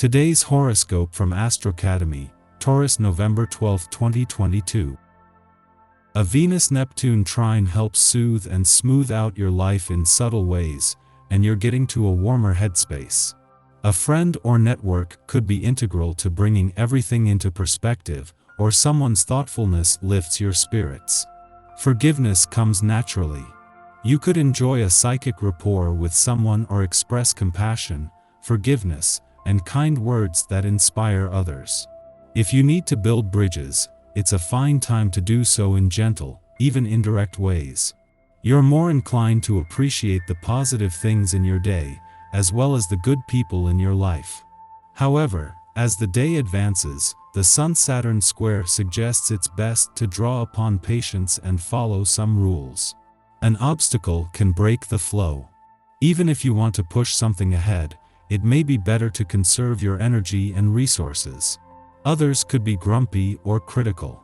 Today's horoscope from Astrocademy, Taurus, November 12, 2022. A Venus-Neptune trine helps soothe and smooth out your life in subtle ways, and you're getting to a warmer headspace. A friend or network could be integral to bringing everything into perspective, or someone's thoughtfulness lifts your spirits. Forgiveness comes naturally. You could enjoy a psychic rapport with someone or express compassion, forgiveness, and kind words that inspire others. If you need to build bridges, it's a fine time to do so in gentle, even indirect ways. You're more inclined to appreciate the positive things in your day, as well as the good people in your life. However, as the day advances, the Sun-Saturn square suggests it's best to draw upon patience and follow some rules. An obstacle can break the flow. Even if you want to push something ahead, it may be better to conserve your energy and resources. Others could be grumpy or critical.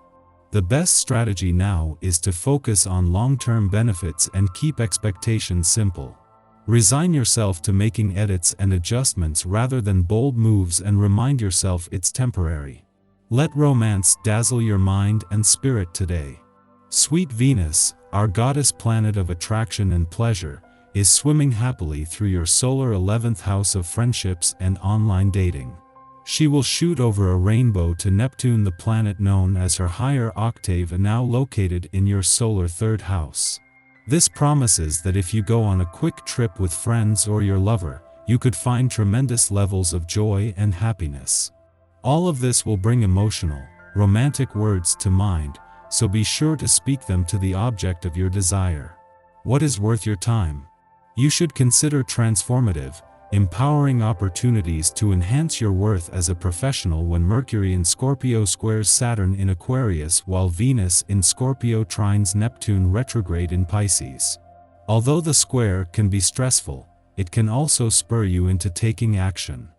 The best strategy now is to focus on long-term benefits and keep expectations simple. Resign yourself to making edits and adjustments rather than bold moves, and remind yourself it's temporary. Let romance dazzle your mind and spirit today. Sweet Venus, our goddess planet of attraction and pleasure, is swimming happily through your solar 11th house of friendships and online dating. She will shoot over a rainbow to Neptune, the planet known as her higher octave and now located in your solar 3rd house. This promises that if you go on a quick trip with friends or your lover, you could find tremendous levels of joy and happiness. All of this will bring emotional, romantic words to mind, so be sure to speak them to the object of your desire. What is worth your time? You should consider transformative, empowering opportunities to enhance your worth as a professional when Mercury in Scorpio squares Saturn in Aquarius, while Venus in Scorpio trines Neptune retrograde in Pisces. Although the square can be stressful, it can also spur you into taking action.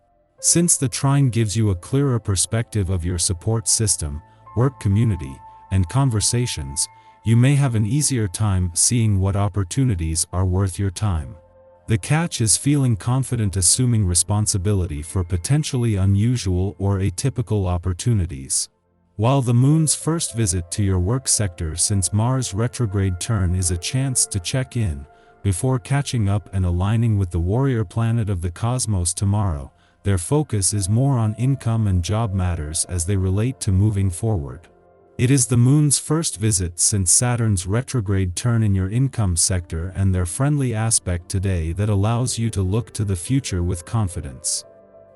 Since the trine gives you a clearer perspective of your support system, work community, and conversations, you may have an easier time seeing what opportunities are worth your time. The catch is feeling confident assuming responsibility for potentially unusual or atypical opportunities. While the moon's first visit to your work sector since Mars' retrograde turn is a chance to check in, before catching up and aligning with the warrior planet of the cosmos tomorrow, their focus is more on income and job matters as they relate to moving forward. It is the moon's first visit since Saturn's retrograde turn in your income sector and their friendly aspect today that allows you to look to the future with confidence.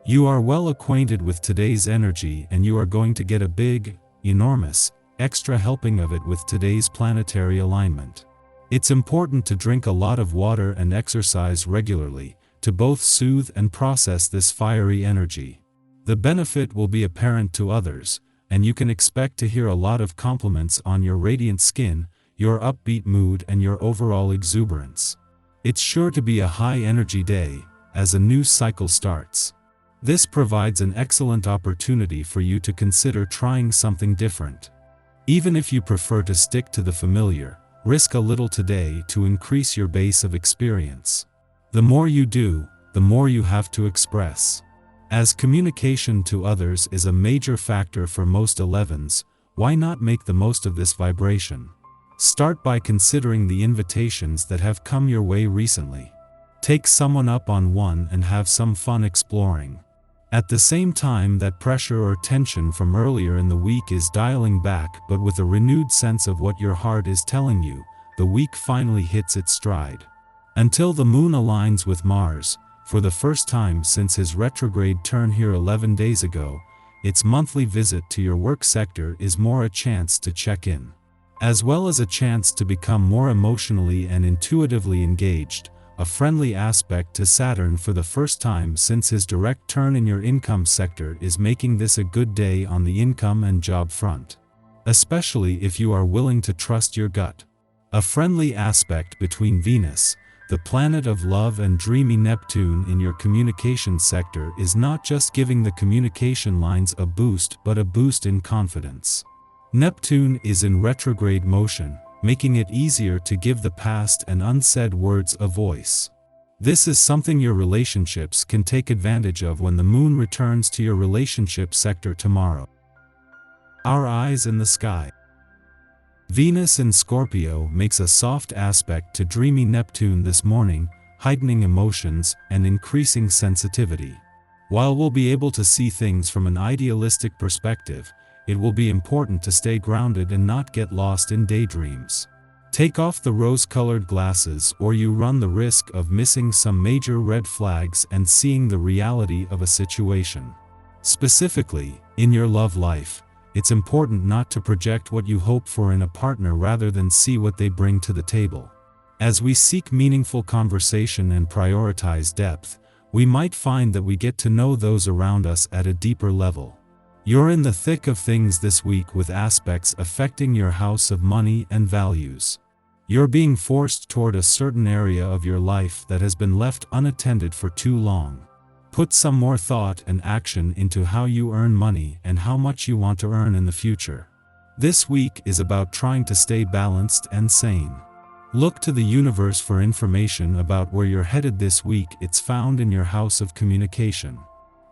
You are well acquainted with today's energy, and you are going to get a big, enormous, extra helping of it with today's planetary alignment. It's important to drink a lot of water and exercise regularly, to both soothe and process this fiery energy. The benefit will be apparent to others, and you can expect to hear a lot of compliments on your radiant skin, your upbeat mood, and your overall exuberance. It's sure to be a high-energy day, as a new cycle starts. This provides an excellent opportunity for you to consider trying something different. Even if you prefer to stick to the familiar, risk a little today to increase your base of experience. The more you do, the more you have to express. As communication to others is a major factor for most 11s, why not make the most of this vibration? Start by considering the invitations that have come your way recently. Take someone up on one and have some fun exploring. At the same time, that pressure or tension from earlier in the week is dialing back, but with a renewed sense of what your heart is telling you, the week finally hits its stride. Until the moon aligns with Mars, for the first time since his retrograde turn here 11 days ago, its monthly visit to your work sector is more a chance to check in. As well as a chance to become more emotionally and intuitively engaged, a friendly aspect to Saturn for the first time since his direct turn in your income sector is making this a good day on the income and job front. Especially if you are willing to trust your gut. A friendly aspect between Venus, the planet of love, and dreamy Neptune in your communication sector is not just giving the communication lines a boost, but a boost in confidence. Neptune is in retrograde motion, making it easier to give the past and unsaid words a voice. This is something your relationships can take advantage of when the moon returns to your relationship sector tomorrow. Our eyes in the sky. Venus in Scorpio makes a soft aspect to dreamy Neptune this morning, heightening emotions and increasing sensitivity. While we'll be able to see things from an idealistic perspective, it will be important to stay grounded and not get lost in daydreams. Take off the rose-colored glasses or you run the risk of missing some major red flags and seeing the reality of a situation. Specifically, in your love life, it's important not to project what you hope for in a partner rather than see what they bring to the table. As we seek meaningful conversation and prioritize depth, we might find that we get to know those around us at a deeper level. You're in the thick of things this week with aspects affecting your house of money and values. You're being forced toward a certain area of your life that has been left unattended for too long. Put some more thought and action into how you earn money and how much you want to earn in the future. This week is about trying to stay balanced and sane. Look to the universe for information about where you're headed this week. It's found in your house of communication.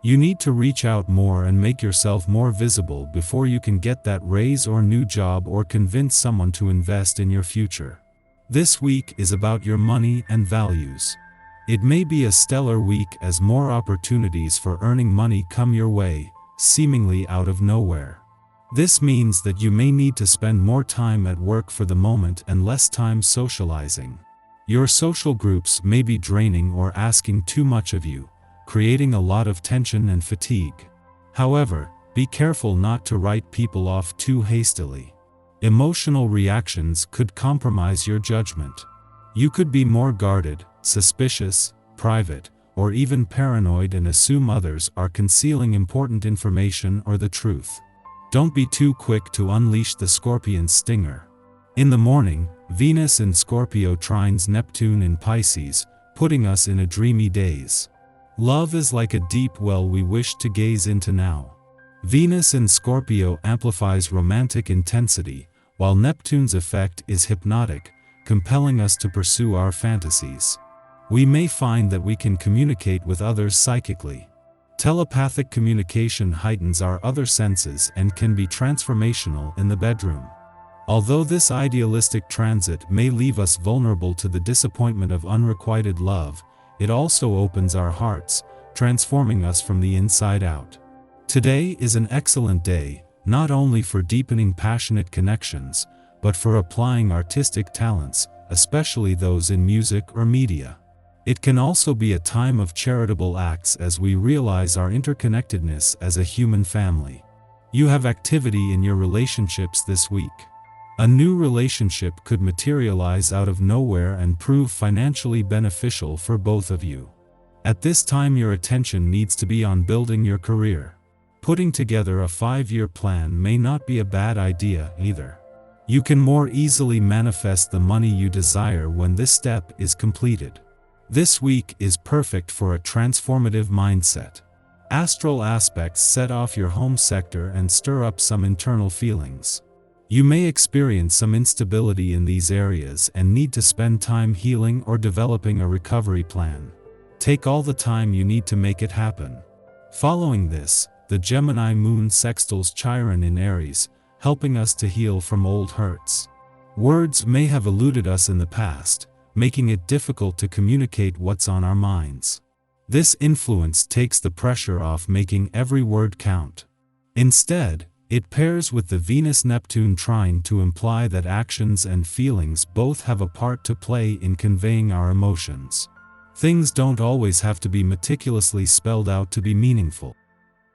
You need to reach out more and make yourself more visible before you can get that raise or new job or convince someone to invest in your future. This week is about your money and values. It may be a stellar week as more opportunities for earning money come your way, seemingly out of nowhere. This means that you may need to spend more time at work for the moment and less time socializing. Your social groups may be draining or asking too much of you, creating a lot of tension and fatigue. However, be careful not to write people off too hastily. Emotional reactions could compromise your judgment. You could be more guarded, suspicious, private, or even paranoid and assume others are concealing important information or the truth. Don't be too quick to unleash the scorpion's stinger. In the morning, Venus in Scorpio trines Neptune in Pisces, putting us in a dreamy daze. Love is like a deep well we wish to gaze into now. Venus in Scorpio amplifies romantic intensity, while Neptune's effect is hypnotic, compelling us to pursue our fantasies. We may find that we can communicate with others psychically. Telepathic communication heightens our other senses and can be transformational in the bedroom. Although this idealistic transit may leave us vulnerable to the disappointment of unrequited love, it also opens our hearts, transforming us from the inside out. Today is an excellent day, not only for deepening passionate connections, but for applying artistic talents, especially those in music or media. It can also be a time of charitable acts as we realize our interconnectedness as a human family. You have activity in your relationships this week. A new relationship could materialize out of nowhere and prove financially beneficial for both of you. At this time, your attention needs to be on building your career. Putting together a 5-year plan may not be a bad idea either. You can more easily manifest the money you desire when this step is completed. This week is perfect for a transformative mindset. Astral aspects set off your home sector and stir up some internal feelings. You may experience some instability in these areas and need to spend time healing or developing a recovery plan. Take all the time you need to make it happen. Following this, the Gemini moon sextiles Chiron in Aries, helping us to heal from old hurts. Words may have eluded us in the past, making it difficult to communicate what's on our minds. This influence takes the pressure off making every word count. Instead, it pairs with the Venus-Neptune trine to imply that actions and feelings both have a part to play in conveying our emotions. Things don't always have to be meticulously spelled out to be meaningful.